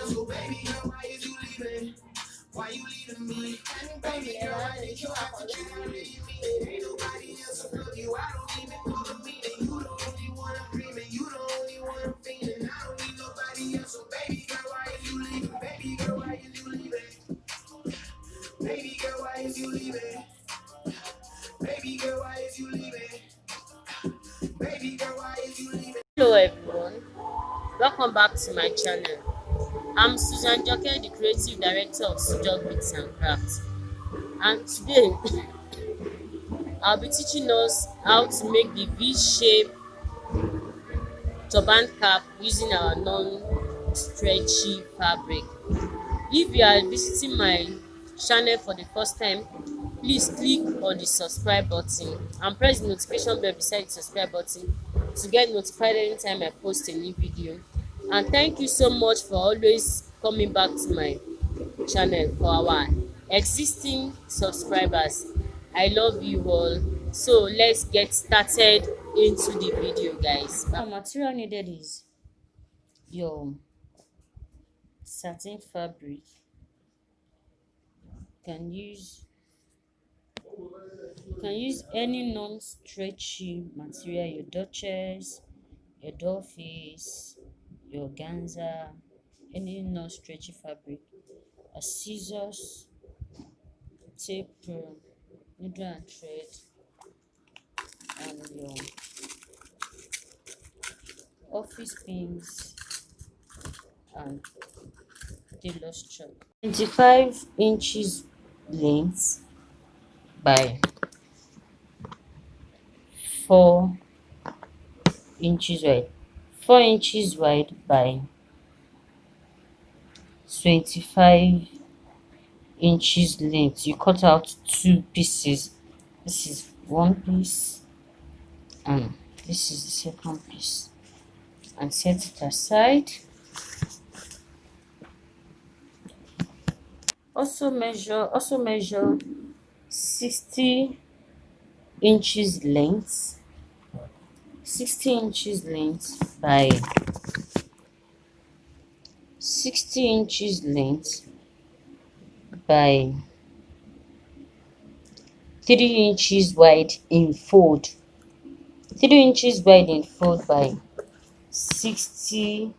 So baby girl, why is you leaving? Why you leaving me? Baby girl, I need you after you leave me. Ain't nobody else above you. I don't even call a meeting. You the only one I'm dreaming. You the only one I'm feeling. I don't need nobody else. So baby girl, why is you leaving? Baby girl, why is you leaving? Baby girl, why is you leaving? Baby girl, why is you leaving? Baby girl, why is you leaving? Hello everyone, welcome back to my channel. I'm Susan Joke, the creative director of Sujok Bits and Crafts, and today I'll be teaching us how to make the V-shape turban cap using our non-stretchy fabric. If you are visiting my channel for the first time, please click on the subscribe button and press the notification bell beside the subscribe button to get notified anytime I post a new video. And thank you so much for always coming back to my channel. For our existing subscribers, I love you all. So let's get started into the video, guys. The material needed is your satin fabric. You can use any non-stretchy material, your Duchess, your doll face, your organza, any non-stretchy fabric, a scissors, tape, needle and thread, and your office pins and tailor's chalk. 25 inches length by 4 inches wide, 4 inches wide by 25 inches length. You cut out 2 pieces. This is one piece and this is the second piece, and set it aside. Also measure 60 inches length, 60 inches length by 60 inches length by 3 inches wide in fold, 3 inches wide in fold by 60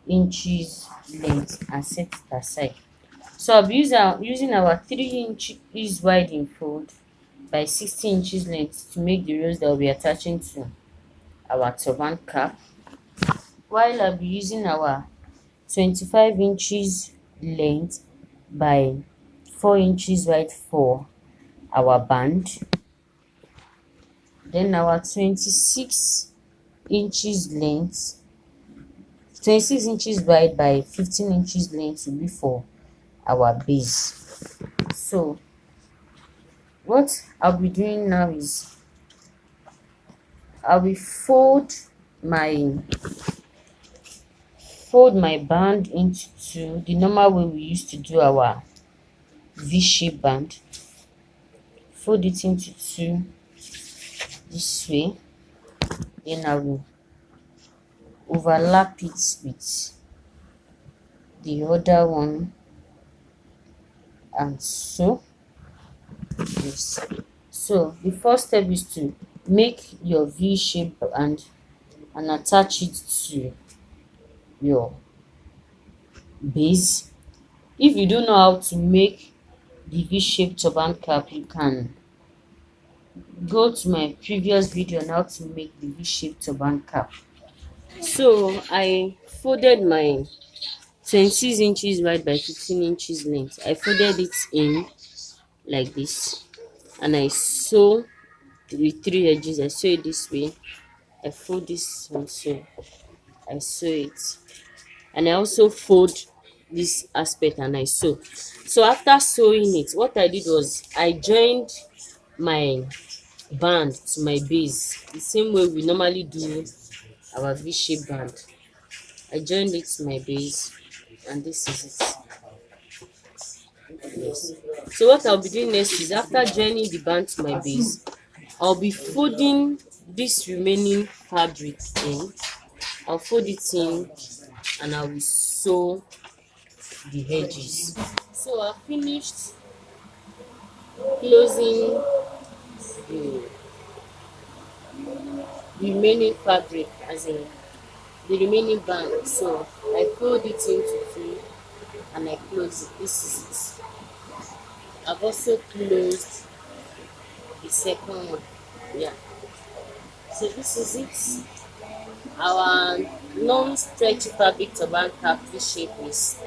inches length, and set it aside. So I'll be using our 3 inches wide in fold by 60 inches length to make the rows that we'll be attaching to our turban cap, while I'll be using our 25 inches length by 4 inches wide for our band. Then our 26 inches length, 26 inches wide by 15 inches length will be for our base. So what I'll be doing now is I will fold my band into two, the normal way we used to do our V-shape band. Fold it into two this way, then I will overlap it with the other one, and so this. So the first step is to make your V-shape band and attach it to your base. If you don't know how to make the V-shaped turban cap, you can go to my previous video on how to make the V-shaped turban cap. So I folded my 26 inches wide by 15 inches length. I folded it in like this, and I sew the 3 edges. I sew it this way. I fold this one, so I sew it, and I also fold this aspect and I sew. So after sewing it, what I did was I joined my band to my base the same way we normally do our V-shape band. I joined it to my base, and this is it. Yes. So what I'll be doing next is, after joining the band to my base, I'll be folding this remaining fabric in. I'll fold it in and I will sew the edges. So I finished closing the remaining fabric, as in the remaining band. So I fold it into two and I close it. This is it. I've also closed the second one. Yeah. So this is it. Our non-stretchy fabric turban cap shape is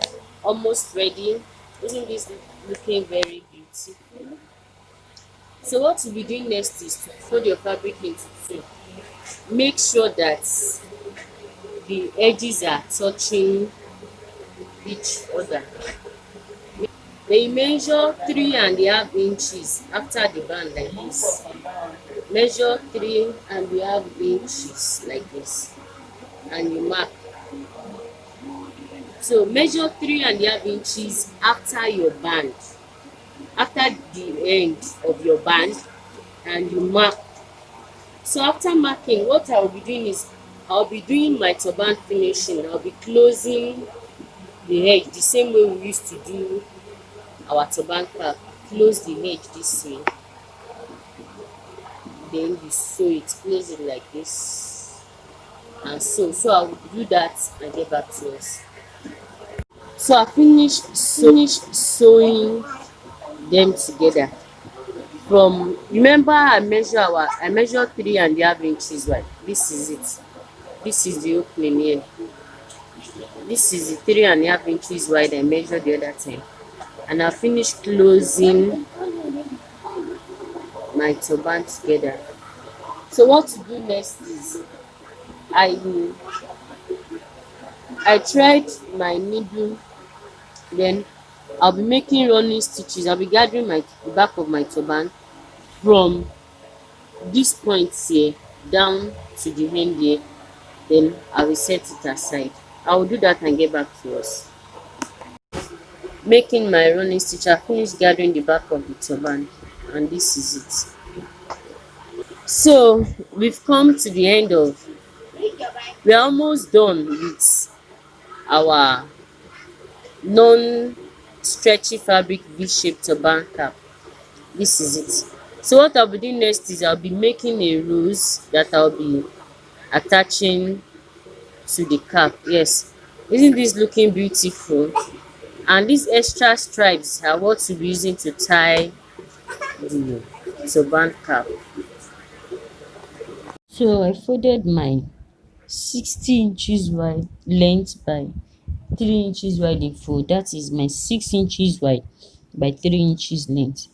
almost ready. Isn't this looking very beautiful? So what you'll be doing next is to fold your fabric into two. Make sure that the edges are touching each other. Then you measure 3.5 inches after the band like this. Measure 3.5 inches like this and you mark. So measure 3.5 inches after your band, after the end of your band, and you mark. So after marking, what I will be doing is I'll be doing my turban finishing. I'll be closing the edge the same way we used to do our turban cap. Close the edge this way, then you sew it, close it like this and sew. So I will do that and get back to us. So I finished sewing them together. From, remember I measure 3.5 inches wide. This is it. This is the opening here. This is the 3.5 inches wide I measured the other time. And I finished closing my turban together. So what to do next is I tried my needle, then I'll be making running stitches. I'll be gathering the back of my turban from this point here down to the end here, then I will set it aside. I will do that and get back to us. Making my running stitch, I finished gathering the back of the turban and this is it. So we've come to the end of, we're almost done with our non-stretchy fabric V-shaped turban cap. This is it. So what I'll be doing next is I'll be making a rose that I'll be attaching to the cap. Yes, isn't this looking beautiful? And these extra stripes are what we'll be using to tie the turban cap. So I folded my 60 inches wide length by 3 inches wide in fold. That is my 6 inches wide by 3 inches length.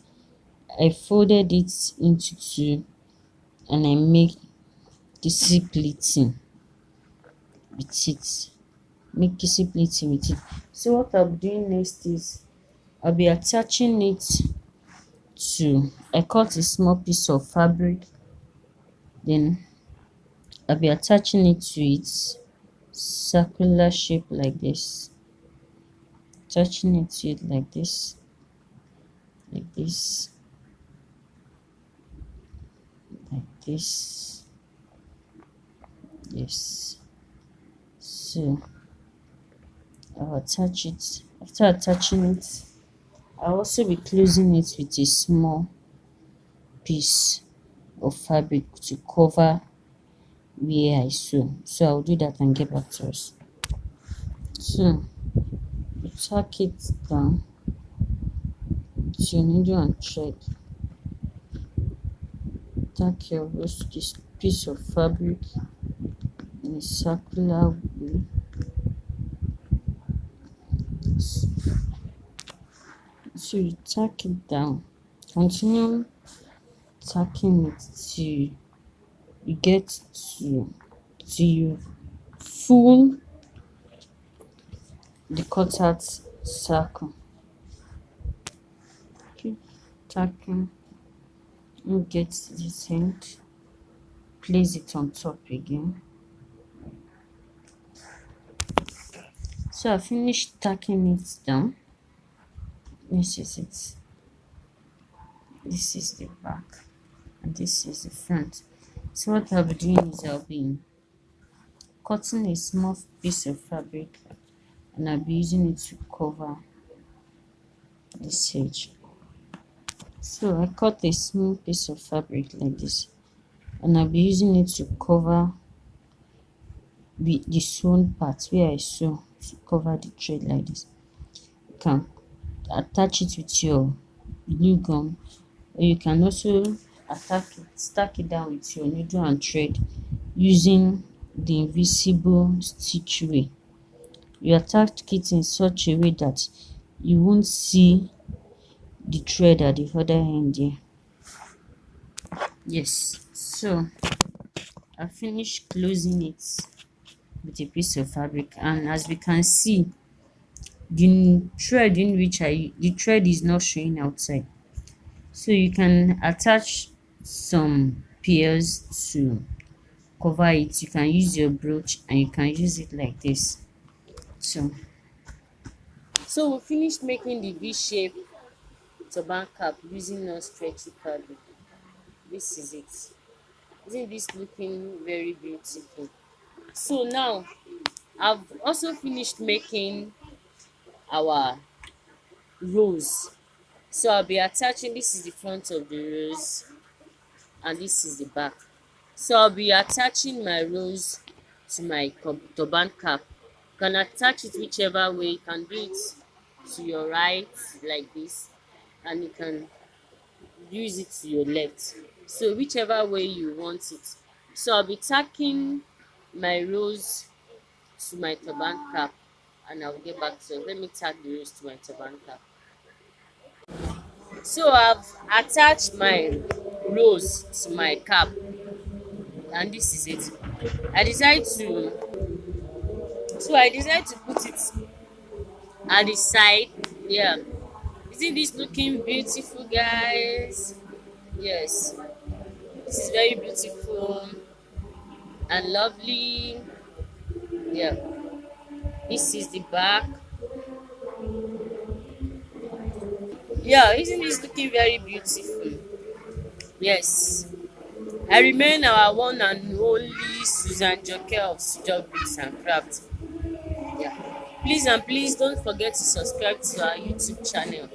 I folded it into two and I make kissy pleating with it. So what I'll be doing next is I'll be attaching it to, I cut a small piece of fabric, then I'll be attaching it to its circular shape like this, attaching it to it like this, like this, like this. Yes. So I'll attach it. After attaching it, I'll also be closing it with a small piece of fabric to cover where I sew. So I'll do that and get back to us. So you tack it down with your needle and thread. Tack your this piece of fabric in a circular way. So you tack it down. Continue tacking it till you get to you full the cut out circle. Keep tacking and get this end. Place it on top again. So I finished tacking it down. This is it. This is the back and this is the front. So what I'll be doing is I'll be cutting a small piece of fabric and I'll be using it to cover this edge. So I cut a small piece of fabric like this and I'll be using it to cover the sewn part where I sew, to cover the thread like this. You can attach it with your glue gun, or you can also stack it down with your needle and thread using the invisible stitch way. You attach it in such a way that you won't see the thread at the other end here. Yes, so I finished closing it with a piece of fabric, and as we can see, the thread in which the thread is not showing outside. So you can attach some pears to cover it. You can use your brooch and you can use it like this. So we finished making the V shape turban cap using non-stretchy fabric. This is it. Isn't this looking very beautiful? So now I've also finished making our rose. So I'll be attaching, this is the front of the rose and this is the back. So I'll be attaching my rose to my turban cap. You can attach it whichever way. You can do it to your right like this, and you can use it to your left. So whichever way you want it. So I'll be tacking my rose to my turban cap and I'll get back to it. Let me tack the rose to my turban cap. So I've attached my rose to my cap and this is it. I decided to I decided to put it at the side. Yeah. Isn't this looking beautiful, guys? Yes. This is very beautiful and lovely. Yeah. This is the back. Yeah, isn't this looking very beautiful? Yes. I remain our one and only Susan Joker of Sujo Bricks and Craft. Yeah. Please and please don't forget to subscribe to our YouTube channel.